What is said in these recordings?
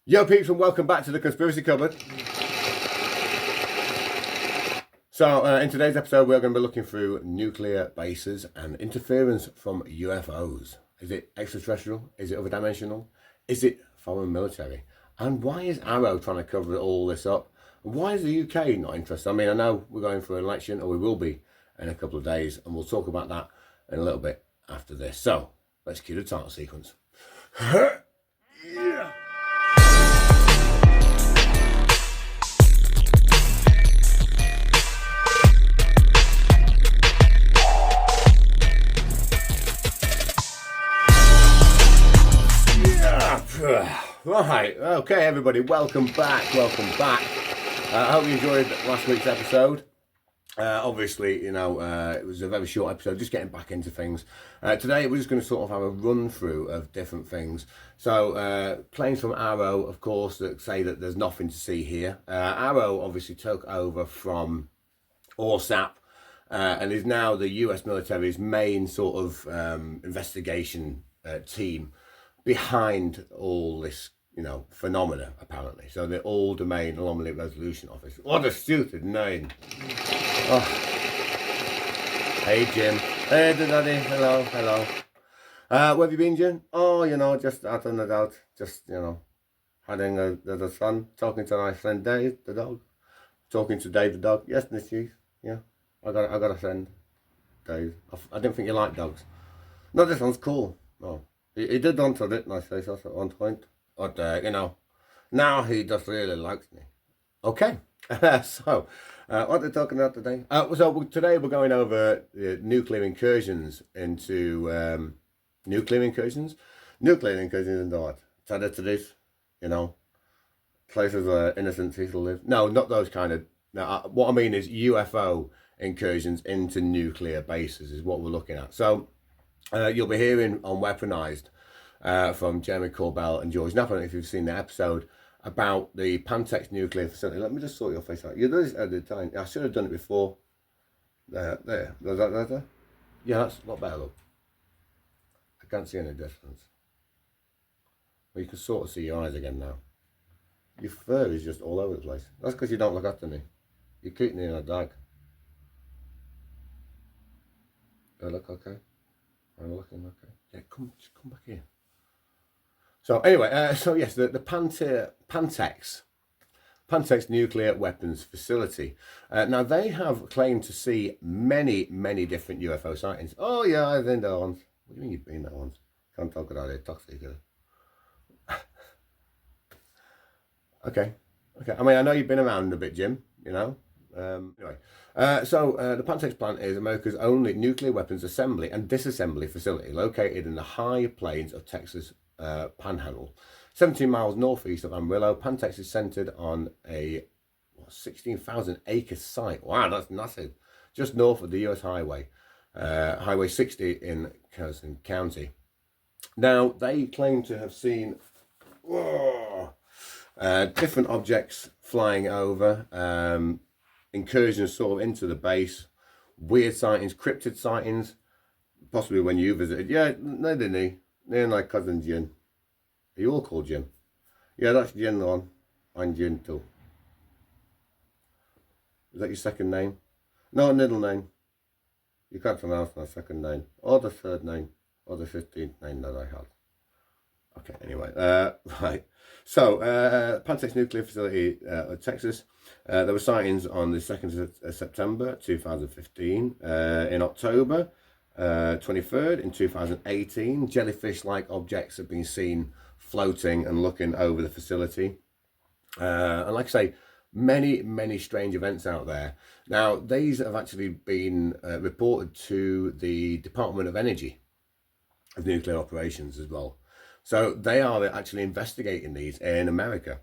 Yo peeps, and welcome back to the Conspiracy Cupboard. So in today's episode we're going to be looking through nuclear bases and interference from UFOs. Is it extraterrestrial? Is it other dimensional? Is it foreign military? And why is Arrow trying to cover all this up? And why is the UK not interested? I mean, I know we're going for an election, or we will be in a couple of days, and we'll talk about that in a little bit after this. So let's cue the title sequence. Yeah. Right, okay everybody, welcome back. I hope you enjoyed last week's episode. Obviously, you know, it was a very short episode, just getting back into things. Today we're just going to sort of have a run through of different things. So, planes from Arrow, of course, that say that there's nothing to see here. Arrow obviously took over from ORSAP and is now the US military's main sort of investigation team behind all this, you know, phenomena, apparently. So the All Domain Anomaly Resolution Office. What a stupid name. Oh. Hey, Jim. Hey, Daddy. Hello. Where have you been, Jim? Oh, you know, just out on the doubt. Just, you know, having the sun, talking to my friend Dave, the dog. Talking to Dave, the dog. Yes, Miss Chief. Yeah. I got a friend, Dave. I didn't think you liked dogs. No, this one's cool. Oh. He did answer it nicely at one point. But, you know, now he just really likes me. Okay. So, what are we talking about today? Today we're going over nuclear incursions into... nuclear incursions? Nuclear incursions into what? Territories, you know, places where innocent people live. No, not those kind of... No, what I mean is UFO incursions into nuclear bases is what we're looking at. So... you'll be hearing on Weaponized from Jeremy Corbell and George Knapp, if you've seen the episode, about the Pantex nuclear facility. Let me just sort your face out. You do this at the time. I should have done it before. There. Yeah, that's a lot better, look. I can't see any difference. Well, you can sort of see your eyes again now. Your fur is just all over the place. That's because you don't look after me. You keep me in a dog. Do I look okay? I'm looking okay. Yeah, come back here. So anyway, yes, the Pantex nuclear weapons facility. Now they have claimed to see many different UFO sightings. Oh yeah, I've been there once. What do you mean you've been there once? Can't talk about it. Toxic. Okay. I mean, I know you've been around a bit, Jim. You know. Anyway, the Pantex plant is America's only nuclear weapons assembly and disassembly facility, located in the high plains of Texas Panhandle, 17 miles northeast of Amarillo. Pantex is centered on a 16,000 acre site. Wow, that's massive. Just north of the U.S. highway, Highway 60 in Carson County. Now, they claim to have seen different objects flying over. Incursions sort of into the base, weird sightings, cryptid sightings, possibly when you visited. Yeah, no, didn't he? Me and my cousin Jin. Are you all called Jin? Yeah, that's Jin one. I'm Jin too. Is that your second name? No, middle name. You can't pronounce my second name, or the third name, or the 15th name that I have. Okay, anyway, right. So, Pantex Nuclear Facility, Texas. There were sightings on the 2nd of September 2015. In October 23rd in 2018, jellyfish-like objects have been seen floating and looking over the facility. And like I say, many strange events out there. Now, these have actually been reported to the Department of Energy of Nuclear Operations as well. So they are actually investigating these in America.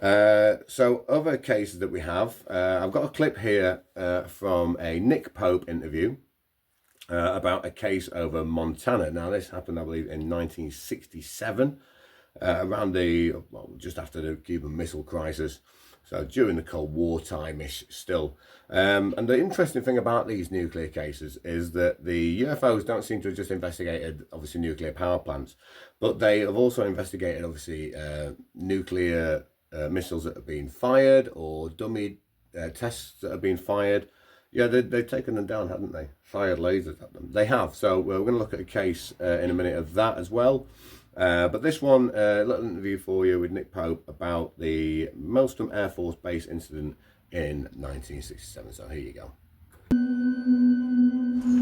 So other cases that we have, I've got a clip here from a Nick Pope interview about a case over Montana. Now this happened, I believe, in 1967. around just after the Cuban Missile Crisis. So during the Cold War time-ish still. And the interesting thing about these nuclear cases is that the UFOs don't seem to have just investigated, obviously, nuclear power plants, but they have also investigated, obviously, nuclear missiles that have been fired or dummy tests that have been fired. Yeah, they've taken them down, haven't they? Fired lasers at them. They have. So we're going to look at a case in a minute of that as well. But this one, a little interview for you with Nick Pope about the Maelstrom Air Force Base incident in 1967. So here you go.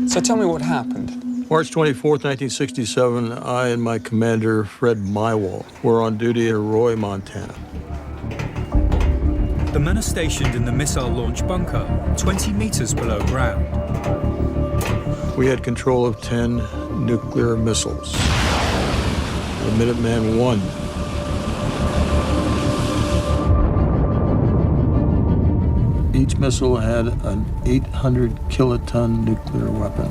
So tell me what happened. March 24th, 1967, I and my commander, Fred Mywall, were on duty in Roy, Montana. The men are stationed in the missile launch bunker, 20 meters below ground. We had control of 10 nuclear missiles. The Minuteman I. Each missile had an 800 kiloton nuclear weapon.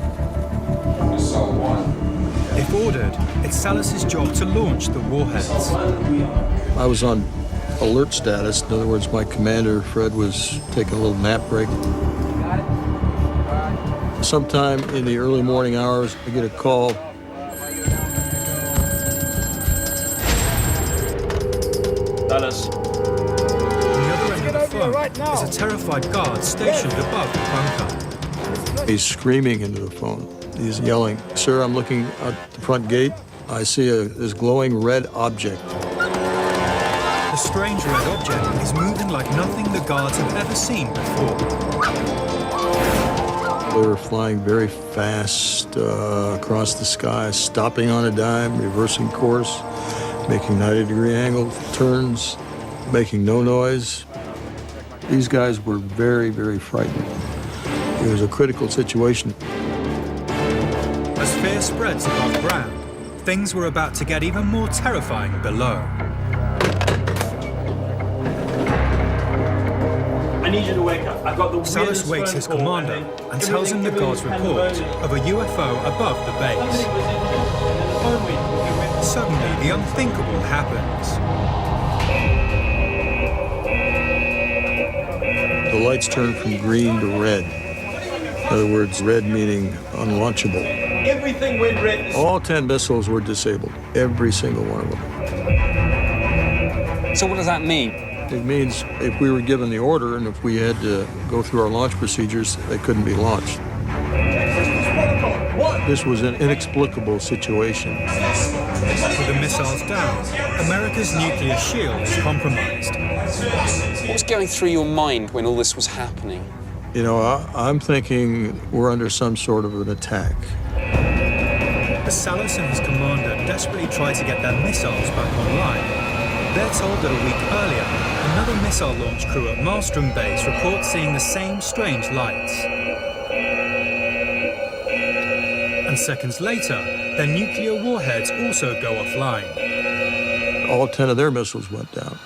Missile 1. If ordered, it's Salas's job to launch the warheads. I was on alert status. In other words, my commander, Fred, was taking a little nap break. Sometime in the early morning hours, I get a call. Dallas. On the other end of the phone is a terrified guard stationed above the bunker. He's screaming into the phone. He's yelling, "Sir, I'm looking at the front gate. I see this glowing red object." The strange red object is moving like nothing the guards have ever seen before. We were flying very fast across the sky, stopping on a dime, reversing course, making 90-degree angle turns, making no noise. These guys were very, very frightened. It was a critical situation. As fear spreads above ground, things were about to get even more terrifying below. I need you to wake up. I've got the Salas wakes his commander and tells him the guard's report of a UFO above the base. Suddenly, the unthinkable happens. The lights turned from green to red. In other words, red meaning unlaunchable. Everything went red. All 10 missiles were disabled, every single one of them. So what does that mean? It means if we were given the order and if we had to go through our launch procedures, they couldn't be launched. This was an inexplicable situation. With the missiles down, America's nuclear shield is compromised. What was going through your mind when all this was happening? You know, I'm thinking we're under some sort of an attack. As Salas and his commander desperately try to get their missiles back online, they're told that a week earlier, another missile launch crew at Maelstrom Base reports seeing the same strange lights. And seconds later, their nuclear warheads also go offline. All 10 of their missiles went down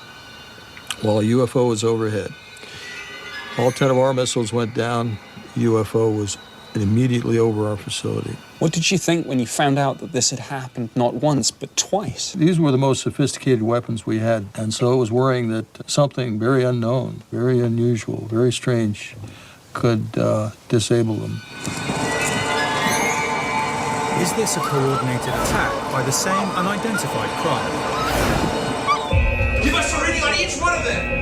while a UFO was overhead. All 10 of our missiles went down. UFO was immediately over our facility. What did you think when you found out that this had happened not once, but twice? These were the most sophisticated weapons we had, and so it was worrying that something very unknown, very unusual, very strange could disable them. Is this a coordinated attack by the same unidentified craft? Give us a reading on each one of them!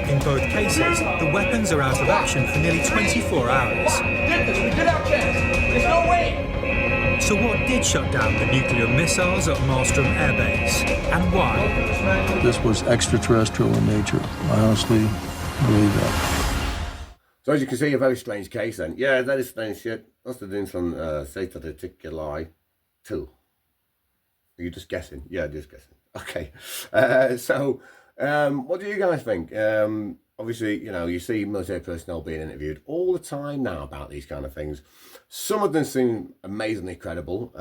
In both cases, the weapons are out of action for nearly 24 hours. Did this, we did our chance. There's no way! So what did shut down the nuclear missiles at Maelstrom Air Base, and why? This was extraterrestrial in nature. I honestly believe that. So as you can see, a very strange case then. Yeah, that is strange shit. Must have done some Saturday too. Are you just guessing? Yeah, just guessing. Okay. What do you guys think? Obviously, you know, you see military personnel being interviewed all the time now about these kind of things. Some of them seem amazingly credible.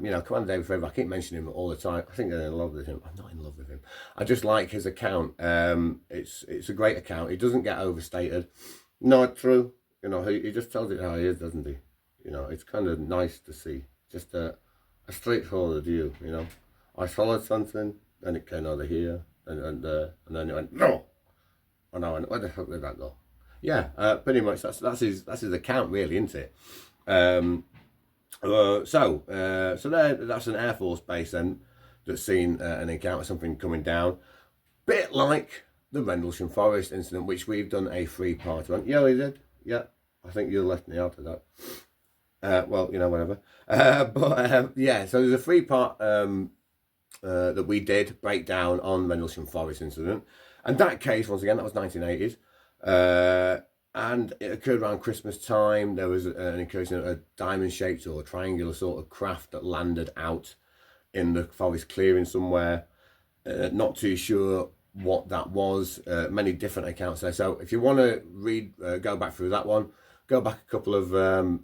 You know, Commander David Fravor, I keep mentioning him all the time. I think they're in love with him. I'm not in love with him. I just like his account. It's a great account. He doesn't get overstated. Not true. You know, he just tells it how he is, doesn't he? You know, it's kind of nice to see. Just a straightforward view, you know. I followed something, then it came over here, and then it went, no! And I went, where the fuck did that go? Yeah, pretty much that's his account, really, isn't it? So there, that's an Air Force base then that's seen an encounter, something coming down, bit like the Rendlesham Forest incident, which we've done a 3-part on. Yeah, we did. Yeah, I think you left me out of that. Well, you know, whatever. Yeah, so there's a 3-part that we did break down on Rendlesham Forest incident, and that case, once again, that was 1980s. And it occurred around Christmas time. There was an incursion of a diamond-shaped or triangular sort of craft that landed out in the forest clearing somewhere. Not too sure what that was. Many different accounts there. So if you want to read, go back through that one, go back a couple of, a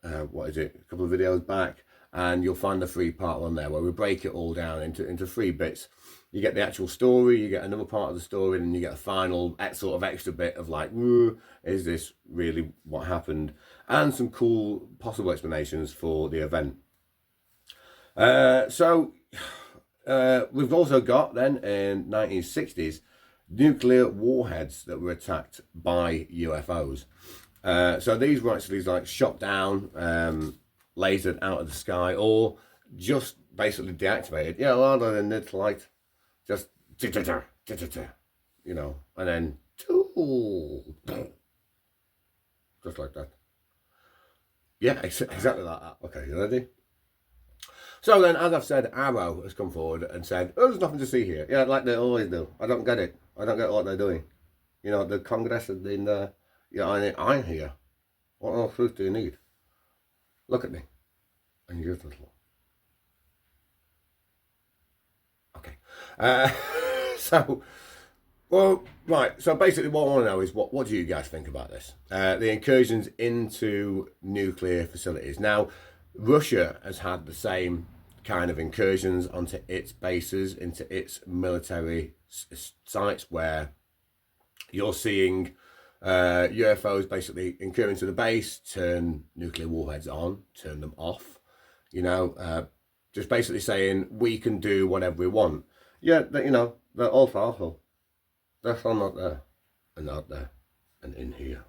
couple of videos back, and you'll find the 3-part one there where we break it all down into 3 bits. You get the actual story, you get another part of the story, and you get a final sort of extra bit of like, is this really what happened? And some cool possible explanations for the event. We've also got then in 1960s nuclear warheads that were attacked by UFOs. So these were actually like shot down, lasered out of the sky, or just basically deactivated. Yeah, rather than it's like just you know, and then just like that. Yeah, exactly like that. Okay, you ready? So then, as I've said, Arrow has come forward and said, oh, there's nothing to see here. Yeah, like they always do. I don't get it. I don't get what they're doing. You know, the Congress has been there. Yeah, I'm here. What else proof do you need? Look at me. And you're just little. Okay. So basically what I want to know is what do you guys think about this? The incursions into nuclear facilities. Now, Russia has had the same kind of incursions onto its bases, into its military sites, where you're seeing UFOs basically incur into the base, turn nuclear warheads on, turn them off, you know, just basically saying we can do whatever we want. Yeah, you know, they're all powerful. They're from out there, and out there, and in here,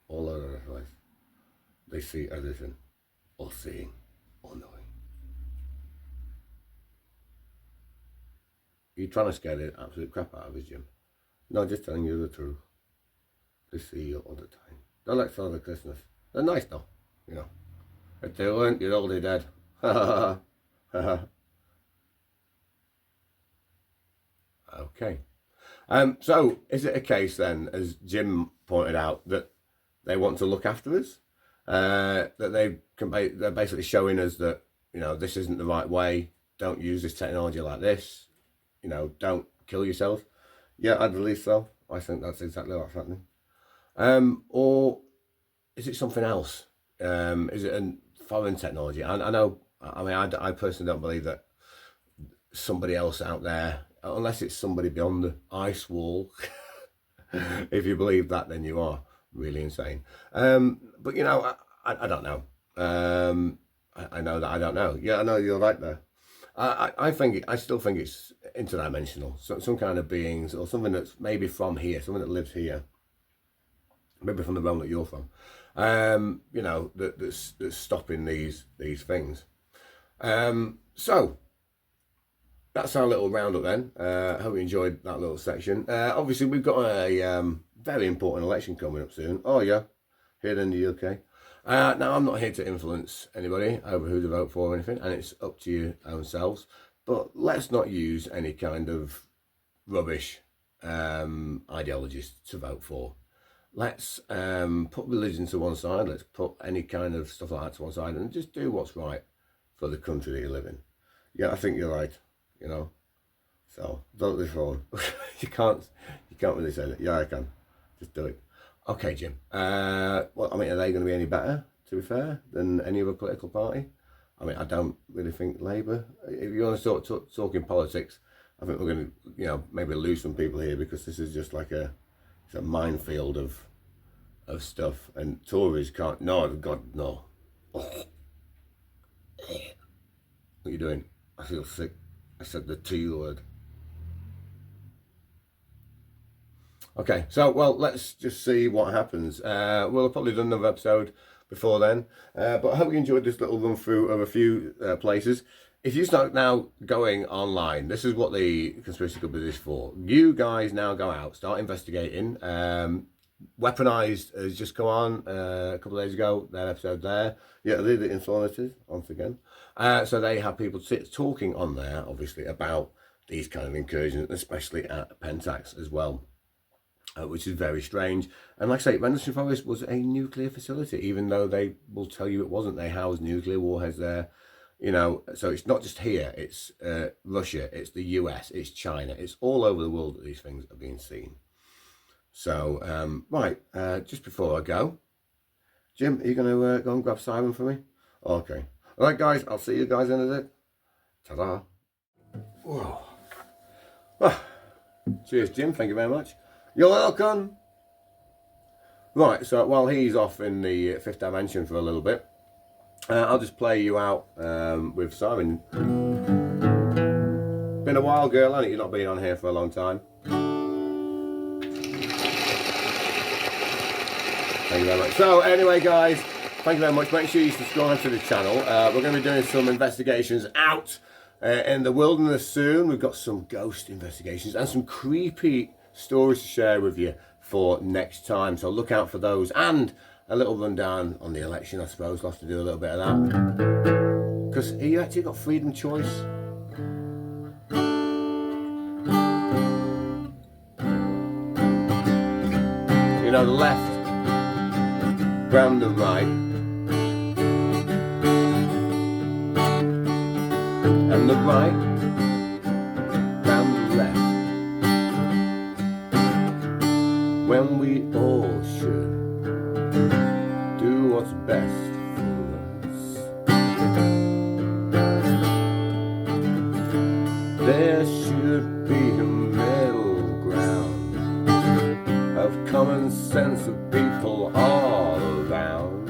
all over the place. They see everything, or seeing, or knowing. Are you trying to scare the absolute crap out of us, Jim? No, just telling you the truth. They see you all the time. They're like Father Christmas. They're nice though, you know. If they weren't, you'd all be dead. Okay. So is it a case then, as Jim pointed out, that they want to look after us? That they're basically showing us that, you know, this isn't the right way. Don't use this technology like this. You know, don't kill yourself. Yeah, I believe so. I think that's exactly what's happening. Or is it something else? Is it a foreign technology? I know. I mean, I personally don't believe that somebody else out there, unless it's somebody beyond the ice wall. If you believe that, then you are really insane. But you know, I don't know. I know that I don't know. Yeah, I know you're right there. I still think it's interdimensional. Some kind of beings, or something that's maybe from here, something that lives here, maybe from the realm that you're from. You know, that's stopping these things. So that's our little roundup then. Hope you enjoyed that little section. Obviously, we've got a very important election coming up soon. Oh yeah, here in the UK. Now, I'm not here to influence anybody over who to vote for or anything, and it's up to your own selves. But let's not use any kind of rubbish ideologies to vote for. Let's put religion to one side. Let's put any kind of stuff like that to one side, and just do what's right for the country that you live in. Yeah, I think you're right. You know, so vote this one. you can't really say that. Yeah, I can. Just do it. Okay, Jim. Well, I mean, are they going to be any better, to be fair, than any other political party? I mean, I don't really think Labour. If you want to start talking politics, I think we're going to, you know, maybe lose some people here, because this is just like it's a minefield of stuff, and Tories can't. No, God, no. Oh. What are you doing? I feel sick. I said the T word. Okay, so, well, let's just see what happens. We'll have probably done another episode before then. But I hope you enjoyed this little run through of a few places. If you start now going online, this is what the Conspiracy Club is for. You guys now go out, start investigating. Weaponized has just come on a couple of days ago, their episode there. Yeah, they're the influencers, once again. So they have people talking on there, obviously, about these kind of incursions, especially at Pentax as well. Which is very strange. And like I say, Rendlesham Forest was a nuclear facility, even though they will tell you it wasn't. They housed nuclear warheads there, you know. So it's not just here, it's Russia, it's the US, it's China, it's all over the world that these things are being seen. So, right, just before I go, Jim, are you going to go and grab Simon for me? Okay. All right, guys, I'll see you guys in a bit. Ta-da. Whoa. Ah, cheers, Jim. Thank you very much. You're welcome. Right, so while he's off in the fifth dimension for a little bit, I'll just play you out with Simon. Been a while, girl, hasn't it? You've not been on here for a long time. Thank you very much. So anyway, guys, thank you very much. Make sure you subscribe to the channel. We're going to be doing some investigations out in the wilderness soon. We've got some ghost investigations and some creepy stories to share with you for next time, so look out for those, and a little rundown on the election. I suppose we'll have to do a little bit of that, because you actually got freedom choice. You know, the left round the right and the right round the left, when we all should do what's best for us. There should be a middle ground of common sense of people all around.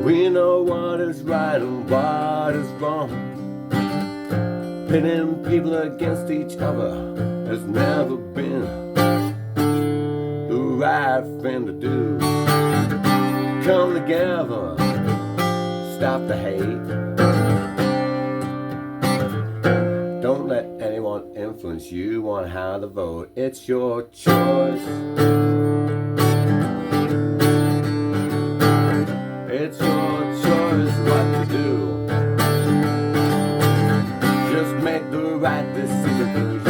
We know what is right and what is wrong. Pitting people against each other has never been the right thing to do. Come together, stop the hate. Don't let anyone influence you on how to vote. It's your choice. It's your choice what to do. Just make the right decision for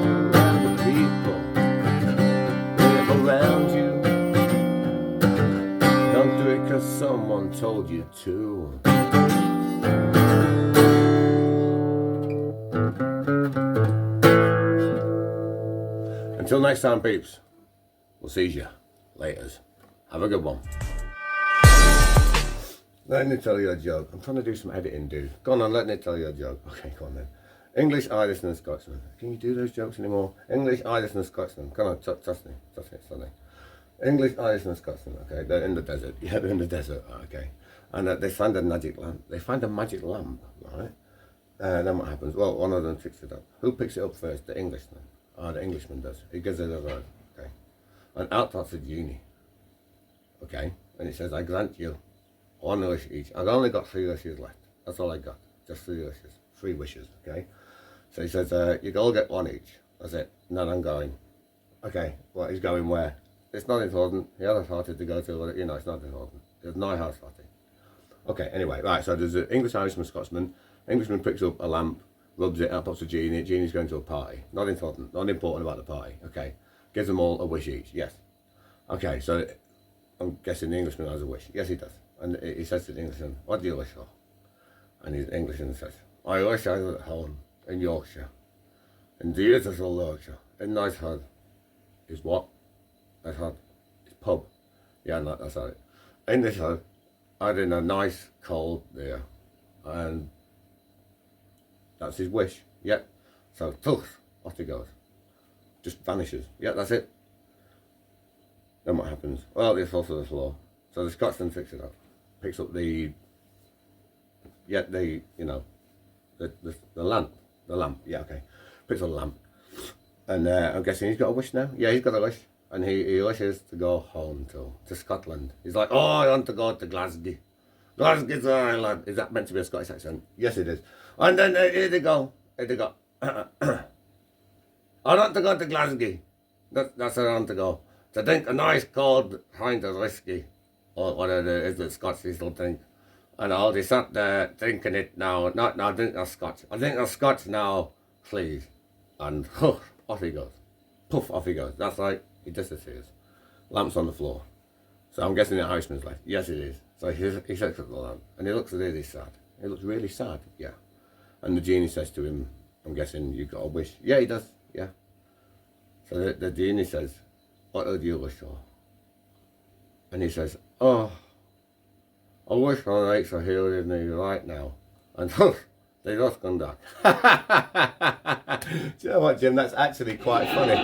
you and the people live around you. Don't do it cause someone told you to. Until next time, peeps, we'll see you laters. Have a good one. Let me tell you a joke. I'm trying to do some editing, dude. Go on, let me tell you a joke. Okay, go on then. English, Irish and Scotsman. Can you do those jokes anymore? English, Irish and Scotsman. Come on, trust me. English, Irish and Scotsman. Okay, they're in the desert. Yeah, they're in the desert. Okay. And they find a magic lamp. They find a magic lamp, right? Then what happens? Well, one of them picks it up. Who picks it up first? The Englishman. The Englishman does. He gives it a run. Okay. And out pops a genie. Okay. And he says, I grant you one wish each. I've only got 3 wishes left. That's all I got. Just 3 wishes. 3 wishes, okay? So he says, you all get 1 each. That's it. And then I'm going. Okay, well, he's going where? It's not important. He had a party to go to, you know, it's not important. There's no house party. Okay, anyway, right, so there's an English, Irishman, Scotsman. Englishman picks up a lamp, rubs it, out pops a genie. Genie's going to a party. Not important. Not important about the party. Okay. Gives them all a wish each. Yes. Okay, so I'm guessing the Englishman has a wish. Yes, he does. And he says to the Englishman, what do you wish for? And the Englishman says, I wish I was at home in Yorkshire, in the beautiful Yorkshire, in nice hut. Is what? Nice hut. It's pub. Yeah, no, that's right. In this hut, I'd in a nice cold beer. And that's his wish. Yep. So, poof, off he goes. Just vanishes. Yeah, that's it. Then what happens? Well, it falls to the floor. So the Scotsman picks it up. Picks up the lamp. The lamp, yeah, okay. puts on the lamp. And I'm guessing he's got a wish now. Yeah, he's got a wish. And he wishes to go home to Scotland. He's like, oh, I want to go to Glasgow. Glasgow's an island. Is that meant to be a Scottish accent? Yes, it is. And then here they go. Here they go. I want to go to Glasgow. That's where I want to go. To drink a nice cold pint of whiskey. Or whatever it is that Scots still drink. And I'll be sat there drinking it now. Not now, drink a Scotch. I drink a Scotch now, please. And off he goes. Poof, off he goes. That's right. He disappears. Lamp's on the floor. So I'm guessing the houseman's like, yes it is. So he looks at the lamp and he looks really sad. He looks really sad, yeah. And the genie says to him, I'm guessing you got a wish. Yeah, he does, yeah. So the genie says, what do you wish for? And he says, oh, I wish my mates are here with me right now. And they just come back. Do you know what, Jim? That's actually quite funny.